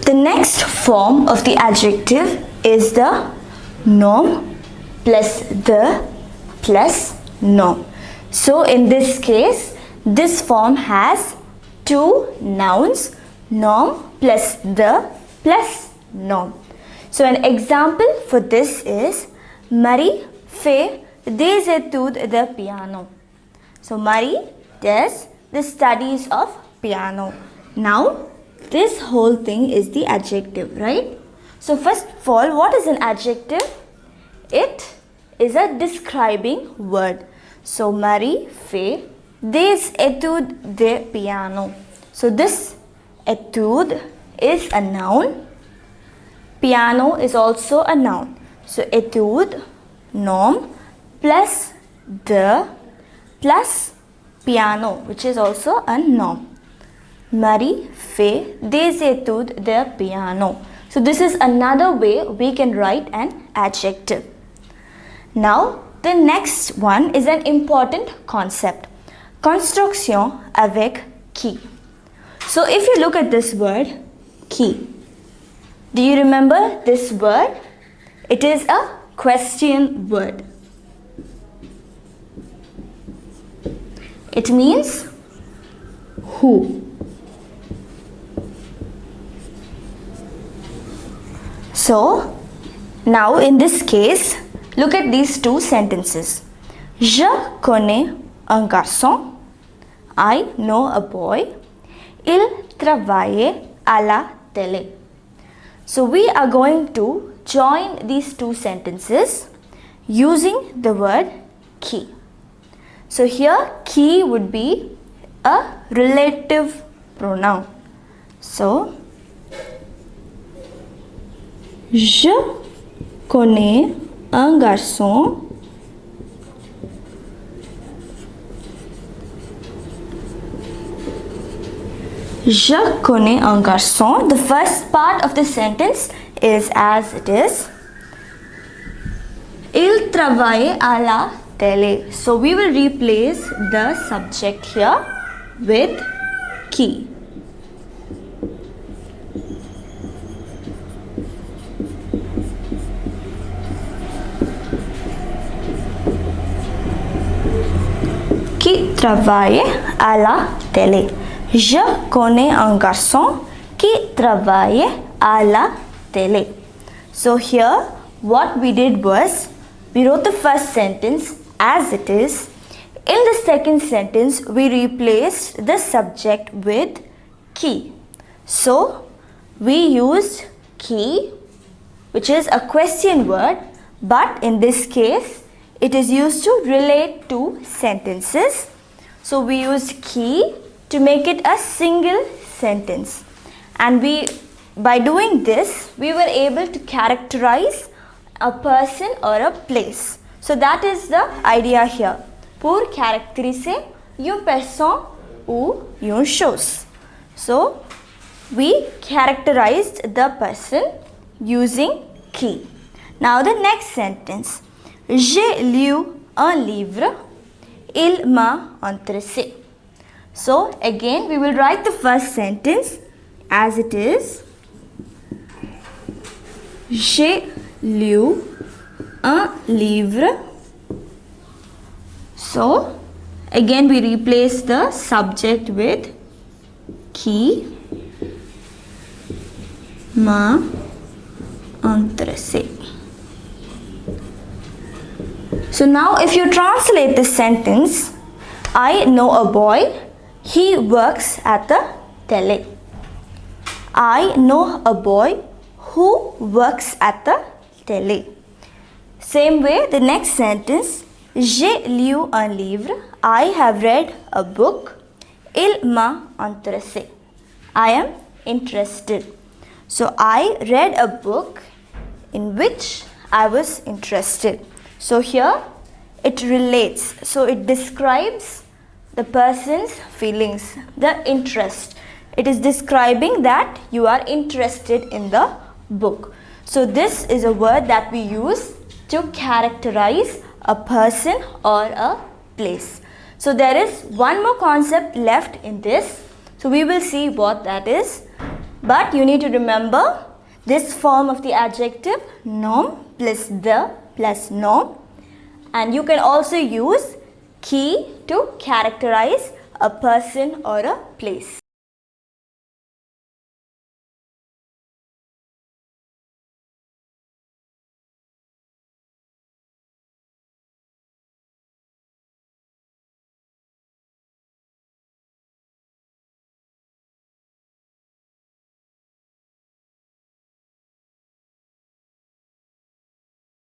The next form of the adjective is the noun plus the plus noun. So in this case, this form has two nouns, noun plus the plus noun. So an example for this is Marie fait des études de piano. So Marie does the studies of piano. Now this whole thing is the adjective, right? So first of all, what is an adjective? It is a describing word. So Marie fait des études de piano. So this étude is a noun. Piano is also a noun. So étude, noun, plus the plus piano, which is also a noun. Marie fait des études de piano. So this is another way we can write an adjective. Now the next one is an important concept. Construction avec qui. So if you look at this word, qui. Do you remember this word? It is a question word. It means who. So now in this case, look at these two sentences. Je connais un garçon. I know a boy. Il travaille à la télé. So we are going to join these two sentences using the word qui. So here qui would be a relative pronoun. So je connais un garçon. Je connais un garçon. The first part of the sentence is as it is. Il travaille à la télé. So we will replace the subject here with qui. Qui travaille à la télé. Je connais un garçon qui travaille à la télé. So here what we did was we wrote the first sentence as it is. In the second sentence we replaced the subject with qui. So we used qui, which is a question word, but in this case it is used to relate to sentences. So we used qui to make it a single sentence, and by doing this we were able to characterize a person or a place. So that is the idea here. Pour caractériser une personne ou une chose. So we characterized the person using qui. Now the next sentence. J'ai lu un livre. Il m'a intéressé. So again we will write the first sentence as it is. J'ai lu un livre. So again we replace the subject with qui m'a intéressé. So now if you translate this sentence, I know a boy. He works at the tele. I know a boy who works at the tele. Same way, the next sentence. J'ai lu un livre. I have read a book. Il m'a intéressé. I am interested. So I read a book in which I was interested. So here it relates. So it describes the person's feelings, the interest. It is describing that you are interested in the book. So this is a word that we use to characterize a person or a place. So there is one more concept left in this. So we will see what that is. But you need to remember this form of the adjective, nom plus the plus nom. And you can also use key to characterize a person or a place.